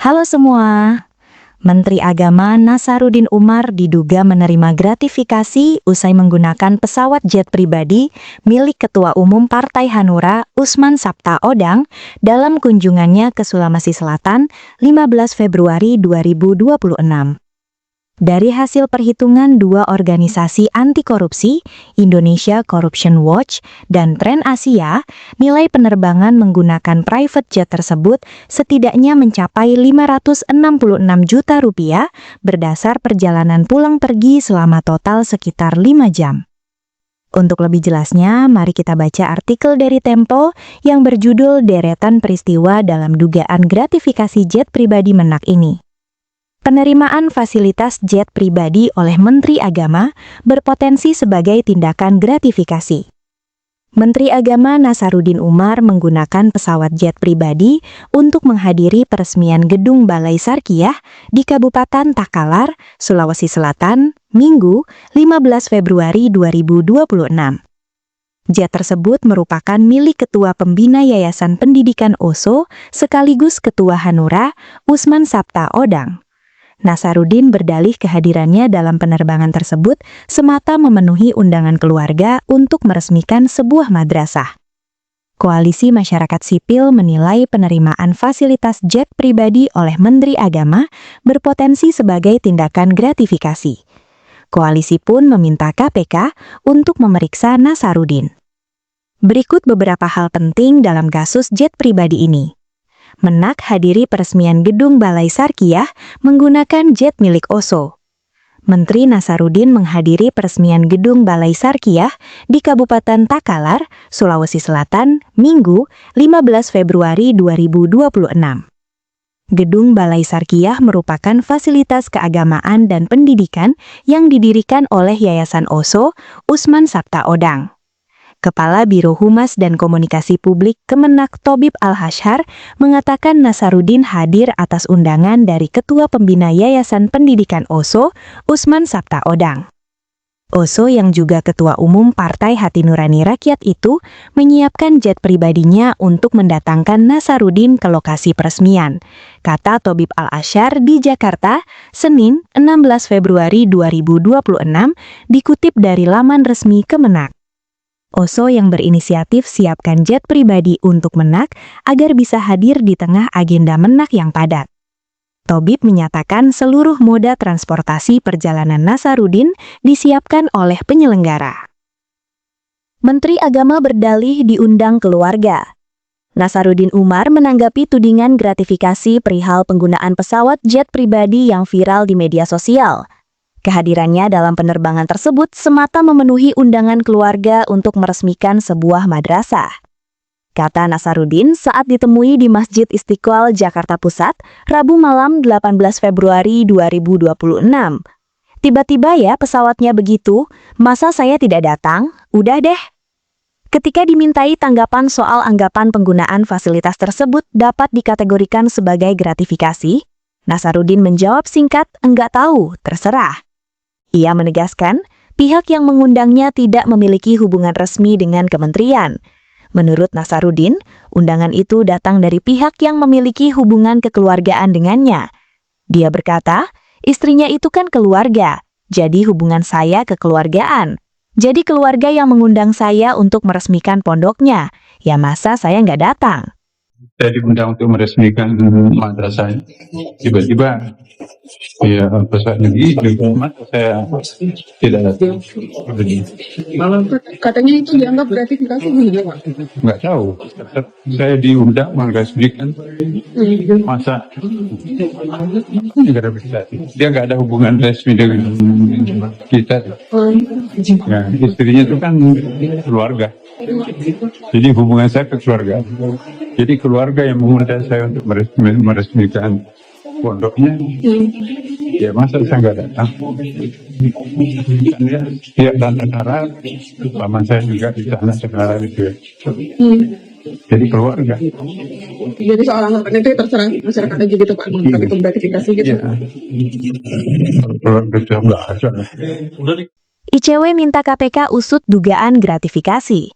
Halo semua, Menteri Agama Nasaruddin Umar diduga menerima gratifikasi usai menggunakan pesawat jet pribadi milik Ketua Umum Partai Hanura Usman Sabtaodang dalam kunjungannya ke Sulawesi Selatan 15 Februari 2026. Dari hasil perhitungan dua organisasi anti korupsi, Indonesia Corruption Watch dan Trend Asia, nilai penerbangan menggunakan private jet tersebut setidaknya mencapai 566 juta rupiah berdasar perjalanan pulang pergi selama total sekitar 5 jam. Untuk lebih jelasnya, mari kita baca artikel dari Tempo yang berjudul Deretan Peristiwa dalam Dugaan Gratifikasi Jet Pribadi Menak ini. Penerimaan fasilitas jet pribadi oleh Menteri Agama berpotensi sebagai tindakan gratifikasi. Menteri Agama Nasaruddin Umar menggunakan pesawat jet pribadi untuk menghadiri peresmian gedung Balai Sarkiyah di Kabupaten Takalar, Sulawesi Selatan, Minggu, 15 Februari 2026. Jet tersebut merupakan milik Ketua Pembina Yayasan Pendidikan OSO sekaligus Ketua Hanura, Usman Sabtaodang. Nasaruddin berdalih kehadirannya dalam penerbangan tersebut semata memenuhi undangan keluarga untuk meresmikan sebuah madrasah. Koalisi Masyarakat Sipil menilai penerimaan fasilitas jet pribadi oleh Menteri Agama berpotensi sebagai tindakan gratifikasi. Koalisi pun meminta KPK untuk memeriksa Nasaruddin. Berikut beberapa hal penting dalam kasus jet pribadi ini. Menak hadiri peresmian gedung Balai Sarkiyah menggunakan jet milik OSO. Menteri Nasaruddin menghadiri peresmian gedung Balai Sarkiyah di Kabupaten Takalar, Sulawesi Selatan, Minggu, 15 Februari 2026. Gedung Balai Sarkiyah merupakan fasilitas keagamaan dan pendidikan yang didirikan oleh Yayasan OSO, Usman Sabtaodang. Kepala Biro Humas dan Komunikasi Publik Kemenak Tobib Al-Hashar mengatakan Nasaruddin hadir atas undangan dari Ketua Pembina Yayasan Pendidikan OSO, Usman Sabtaodang. OSO yang juga Ketua Umum Partai Hati Nurani Rakyat itu menyiapkan jet pribadinya untuk mendatangkan Nasaruddin ke lokasi peresmian, kata Tobib Al-Hashar di Jakarta, Senin 16 Februari 2026, dikutip dari laman resmi Kemenak. OSO yang berinisiatif siapkan jet pribadi untuk Menak agar bisa hadir di tengah agenda Menak yang padat. Tobib menyatakan seluruh moda transportasi perjalanan Nasaruddin disiapkan oleh penyelenggara. Menteri Agama berdalih diundang keluarga. Nasaruddin Umar menanggapi tudingan gratifikasi perihal penggunaan pesawat jet pribadi yang viral di media sosial. Kehadirannya dalam penerbangan tersebut semata memenuhi undangan keluarga untuk meresmikan sebuah madrasah. Kata Nasaruddin saat ditemui di Masjid Istiqlal, Jakarta Pusat, Rabu malam 18 Februari 2026. Tiba-tiba ya pesawatnya begitu, masa saya tidak datang? Udah deh. Ketika dimintai tanggapan soal anggapan penggunaan fasilitas tersebut dapat dikategorikan sebagai gratifikasi, Nasaruddin menjawab singkat, enggak tahu, terserah. Ia menegaskan, pihak yang mengundangnya tidak memiliki hubungan resmi dengan kementerian. Menurut Nasaruddin, undangan itu datang dari pihak yang memiliki hubungan kekeluargaan dengannya. Dia berkata, istrinya itu kan keluarga, jadi hubungan saya kekeluargaan. Jadi keluarga yang mengundang saya untuk meresmikan pondoknya, ya masa saya nggak datang. Saya diundang untuk meresmikan madrasah. Tiba-tiba ya pesan begitu, maka saya tidak datang. Malah katanya itu dianggap gratifikasi gitu, Pak. Nggak tahu. Saya diundang meresmikan masa gratifikasi. Dia nggak ada hubungan resmi dengan kita. Ya, istrinya itu kan keluarga. Jadi hubungan saya ke keluarga. Jadi keluarga yang mengundang saya untuk meresmikan pondoknya, ya masa saya nggak datang. Ya dan negara, paman saya juga di sana sekarang itu ya. Jadi keluarga. Jadi seorang itu terserah masyarakat aja gitu Pak, itu gratifikasi gitu. Ya. Keluarga sudah nggak ada. ICW minta KPK usut dugaan gratifikasi.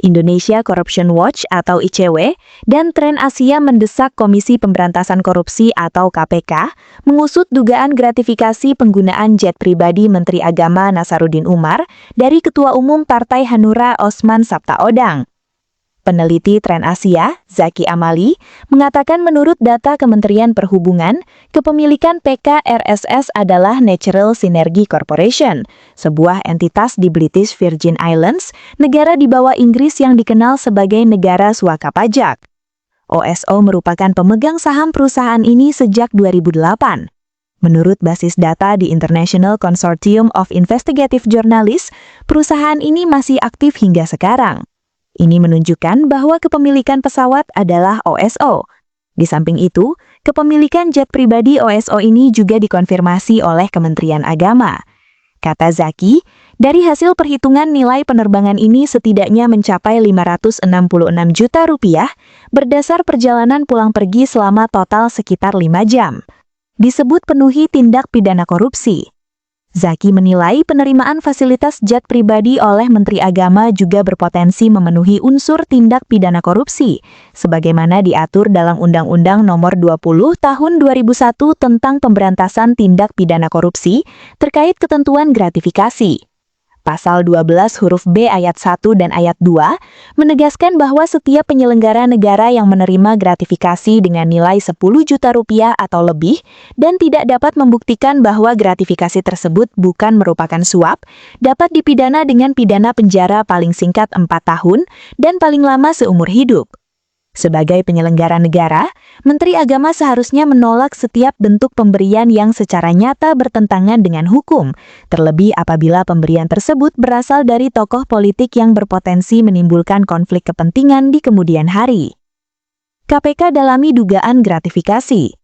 Indonesia Corruption Watch atau ICW, dan Tren Asia mendesak Komisi Pemberantasan Korupsi atau KPK mengusut dugaan gratifikasi penggunaan jet pribadi Menteri Agama Nasaruddin Umar dari Ketua Umum Partai Hanura Osman Sabtaodang. Peneliti Tren Asia, Zaki Amali, mengatakan menurut data Kementerian Perhubungan, kepemilikan PKRSS adalah Natural Synergy Corporation, sebuah entitas di British Virgin Islands, negara di bawah Inggris yang dikenal sebagai negara suaka pajak. OSO merupakan pemegang saham perusahaan ini sejak 2008. Menurut basis data di International Consortium of Investigative Journalists, perusahaan ini masih aktif hingga sekarang. Ini menunjukkan bahwa kepemilikan pesawat adalah OSO. Di samping itu, kepemilikan jet pribadi OSO ini juga dikonfirmasi oleh Kementerian Agama. Kata Zaki, dari hasil perhitungan nilai penerbangan ini setidaknya mencapai 566 juta rupiah berdasar perjalanan pulang pergi selama total sekitar 5 jam. Disebut penuhi tindak pidana korupsi. Zaki menilai penerimaan fasilitas jet pribadi oleh Menteri Agama juga berpotensi memenuhi unsur tindak pidana korupsi, sebagaimana diatur dalam Undang-Undang Nomor 20 Tahun 2001 tentang Pemberantasan Tindak Pidana Korupsi terkait ketentuan gratifikasi. Pasal 12 huruf B ayat 1 dan ayat 2 menegaskan bahwa setiap penyelenggara negara yang menerima gratifikasi dengan nilai 10 juta rupiah atau lebih dan tidak dapat membuktikan bahwa gratifikasi tersebut bukan merupakan suap, dapat dipidana dengan pidana penjara paling singkat 4 tahun dan paling lama seumur hidup. Sebagai penyelenggara negara, Menteri Agama seharusnya menolak setiap bentuk pemberian yang secara nyata bertentangan dengan hukum, terlebih apabila pemberian tersebut berasal dari tokoh politik yang berpotensi menimbulkan konflik kepentingan di kemudian hari. KPK dalami dugaan gratifikasi.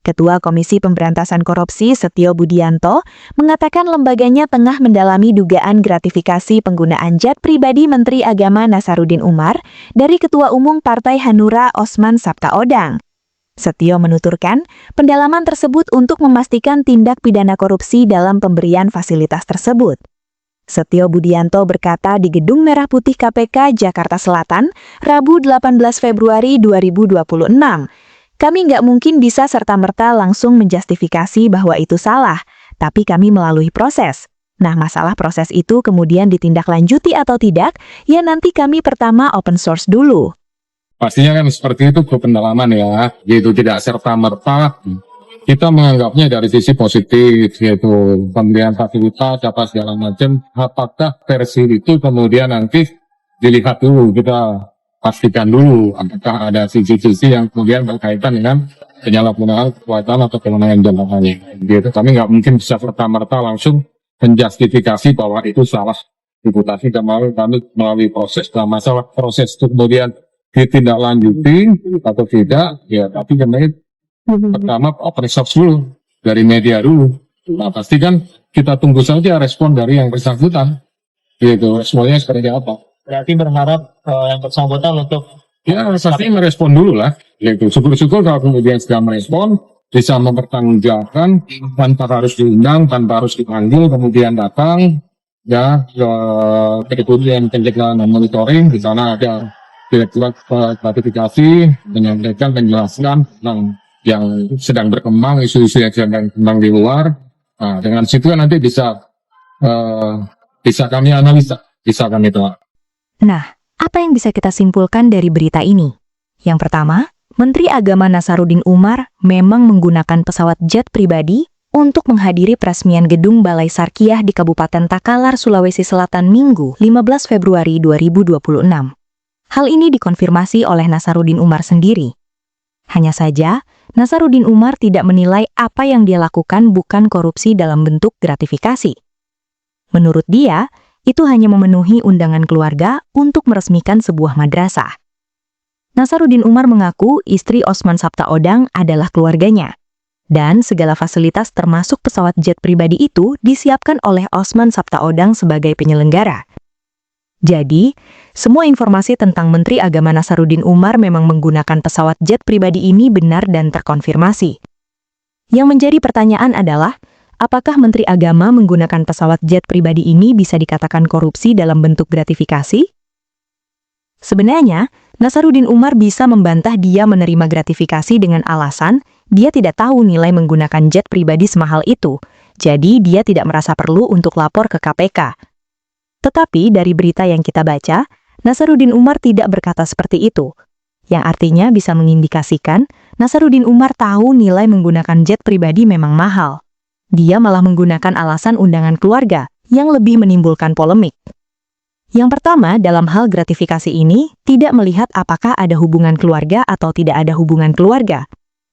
Ketua Komisi Pemberantasan Korupsi Setio Budianto mengatakan lembaganya tengah mendalami dugaan gratifikasi penggunaan jet pribadi Menteri Agama Nasaruddin Umar dari Ketua Umum Partai Hanura Osman Sabtaodang. Setio menuturkan, pendalaman tersebut untuk memastikan tindak pidana korupsi dalam pemberian fasilitas tersebut. Setio Budianto berkata di Gedung Merah Putih KPK Jakarta Selatan, Rabu 18 Februari 2026. Kami nggak mungkin bisa serta-merta langsung menjustifikasi bahwa itu salah, tapi kami melalui proses. Nah, masalah proses itu kemudian ditindaklanjuti atau tidak, ya nanti kami pertama open source dulu. Pastinya kan seperti itu ke pendalaman ya, yaitu tidak serta-merta. Kita menganggapnya dari sisi positif, yaitu pemberian fasilitas, apa segala macam. Apakah versi itu kemudian nanti dilihat dulu, kita pastikan dulu apakah ada sisi-sisi yang kemudian berkaitan dengan penyalahgunaan kekuasaan atau kewenangan jabatannya. Gitu. Kami nggak mungkin bisa serta-merta langsung menjustifikasi bahwa itu salah reputasi. Kami melalui proses. Nah, masalah proses itu kemudian ditindaklanjuti atau tidak, ya tapi kemudian pertama open source dulu dari media dulu. Nah, pasti kan kita tunggu saja respon dari yang bersangkutan. Gitu, responnya seperti apa. Berarti berharap yang bersangkutan untuk ya pasti merespon dulu lah. Yaitu syukur-syukur kalau kemudian sudah merespon, bisa mempertanggungjawabkan tanpa harus diundang, tanpa harus dipanggil, kemudian datang ya ke kemudian pencegahan dan monitoring. Di sana ada direkturat gratifikasi menyampaikan penjelasan tentang yang sedang berkembang, isu-isu yang sedang berkembang di luar. Nah, dengan situ kan nanti bisa kami analisa, bisa kami telah. Nah, apa yang bisa kita simpulkan dari berita ini? Yang pertama, Menteri Agama Nasaruddin Umar memang menggunakan pesawat jet pribadi untuk menghadiri peresmian gedung Balai Sarkiah di Kabupaten Takalar, Sulawesi Selatan Minggu 15 Februari 2026. Hal ini dikonfirmasi oleh Nasaruddin Umar sendiri. Hanya saja, Nasaruddin Umar tidak menilai apa yang dia lakukan bukan korupsi dalam bentuk gratifikasi. Menurut dia, itu hanya memenuhi undangan keluarga untuk meresmikan sebuah madrasah. Nasaruddin Umar mengaku istri Osman Sabtaodang adalah keluarganya. Dan segala fasilitas termasuk pesawat jet pribadi itu disiapkan oleh Osman Sabtaodang sebagai penyelenggara. Jadi, semua informasi tentang Menteri Agama Nasaruddin Umar memang menggunakan pesawat jet pribadi ini benar dan terkonfirmasi. Yang menjadi pertanyaan adalah, apakah Menteri Agama menggunakan pesawat jet pribadi ini bisa dikatakan korupsi dalam bentuk gratifikasi? Sebenarnya, Nasaruddin Umar bisa membantah dia menerima gratifikasi dengan alasan dia tidak tahu nilai menggunakan jet pribadi semahal itu, jadi dia tidak merasa perlu untuk lapor ke KPK. Tetapi dari berita yang kita baca, Nasaruddin Umar tidak berkata seperti itu, yang artinya bisa mengindikasikan Nasaruddin Umar tahu nilai menggunakan jet pribadi memang mahal. Dia malah menggunakan alasan undangan keluarga yang lebih menimbulkan polemik. Yang pertama, dalam hal gratifikasi ini, tidak melihat apakah ada hubungan keluarga atau tidak ada hubungan keluarga.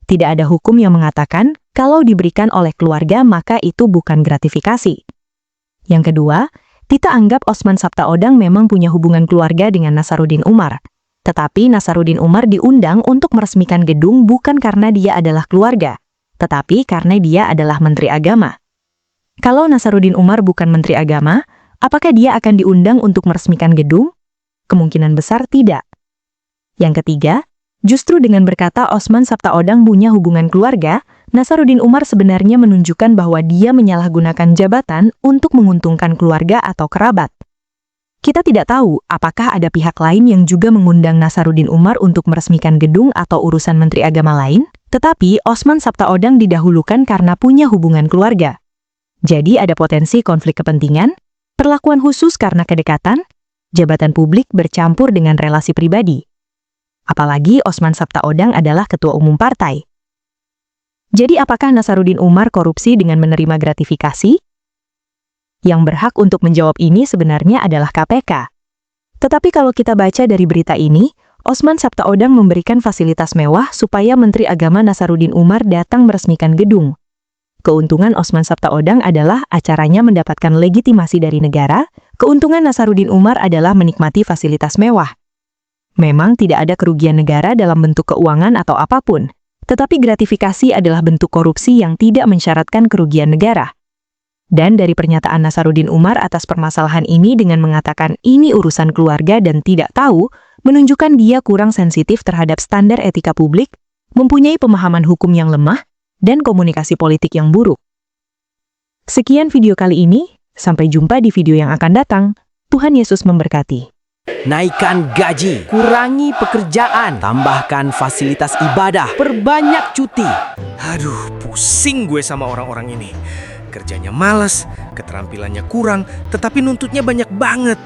Tidak ada hukum yang mengatakan, kalau diberikan oleh keluarga maka itu bukan gratifikasi. Yang kedua, kita anggap Osman Sabtaodang memang punya hubungan keluarga dengan Nasaruddin Umar. Tetapi Nasaruddin Umar diundang untuk meresmikan gedung bukan karena dia adalah keluarga, tetapi karena dia adalah Menteri Agama. Kalau Nasaruddin Umar bukan Menteri Agama, apakah dia akan diundang untuk meresmikan gedung? Kemungkinan besar tidak. Yang ketiga, justru dengan berkata Osman Sabtaodang punya hubungan keluarga, Nasaruddin Umar sebenarnya menunjukkan bahwa dia menyalahgunakan jabatan untuk menguntungkan keluarga atau kerabat. Kita tidak tahu apakah ada pihak lain yang juga mengundang Nasaruddin Umar untuk meresmikan gedung atau urusan Menteri Agama lain, tetapi Osman Sabtaodang didahulukan karena punya hubungan keluarga. Jadi ada potensi konflik kepentingan, perlakuan khusus karena kedekatan, jabatan publik bercampur dengan relasi pribadi. Apalagi Osman Sabtaodang adalah ketua umum partai. Jadi apakah Nasaruddin Umar korupsi dengan menerima gratifikasi? Yang berhak untuk menjawab ini sebenarnya adalah KPK. Tetapi kalau kita baca dari berita ini, Osman Sabtaodang memberikan fasilitas mewah supaya Menteri Agama Nasaruddin Umar datang meresmikan gedung. Keuntungan Osman Sabtaodang adalah acaranya mendapatkan legitimasi dari negara, keuntungan Nasaruddin Umar adalah menikmati fasilitas mewah. Memang tidak ada kerugian negara dalam bentuk keuangan atau apapun, tetapi gratifikasi adalah bentuk korupsi yang tidak mensyaratkan kerugian negara. Dan dari pernyataan Nasaruddin Umar atas permasalahan ini dengan mengatakan ini urusan keluarga dan tidak tahu, menunjukkan dia kurang sensitif terhadap standar etika publik, mempunyai pemahaman hukum yang lemah, dan komunikasi politik yang buruk. Sekian video kali ini, sampai jumpa di video yang akan datang. Tuhan Yesus memberkati. Naikkan gaji, kurangi pekerjaan, tambahkan fasilitas ibadah, perbanyak cuti. Aduh, pusing gue sama orang-orang ini. Kerjanya malas, keterampilannya kurang, tetapi nuntutnya banyak banget.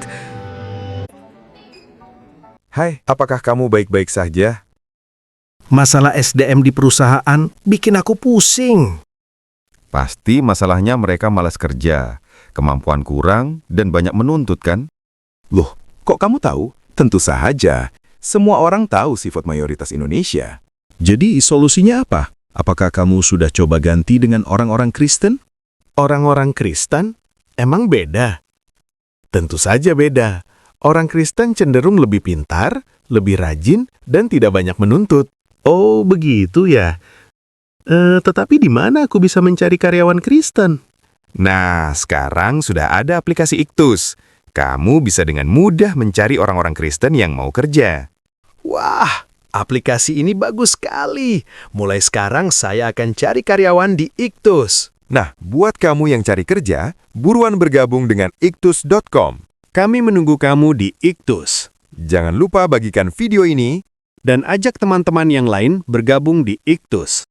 Hai, apakah kamu baik-baik saja? Masalah SDM di perusahaan bikin aku pusing. Pasti masalahnya mereka malas kerja, kemampuan kurang, dan banyak menuntut kan? Loh, kok kamu tahu? Tentu saja. Semua orang tahu sifat mayoritas Indonesia. Jadi solusinya apa? Apakah kamu sudah coba ganti dengan orang-orang Kristen? Orang-orang Kristen emang beda? Tentu saja beda. Orang Kristen cenderung lebih pintar, lebih rajin, dan tidak banyak menuntut. Oh, begitu ya. Tetapi di mana aku bisa mencari karyawan Kristen? Nah, sekarang sudah ada aplikasi Iktus. Kamu bisa dengan mudah mencari orang-orang Kristen yang mau kerja. Wah, aplikasi ini bagus sekali. Mulai sekarang saya akan cari karyawan di Iktus. Nah, buat kamu yang cari kerja, buruan bergabung dengan iktus.com. Kami menunggu kamu di Iktus. Jangan lupa bagikan video ini Dan ajak teman-teman yang lain bergabung di Iktus.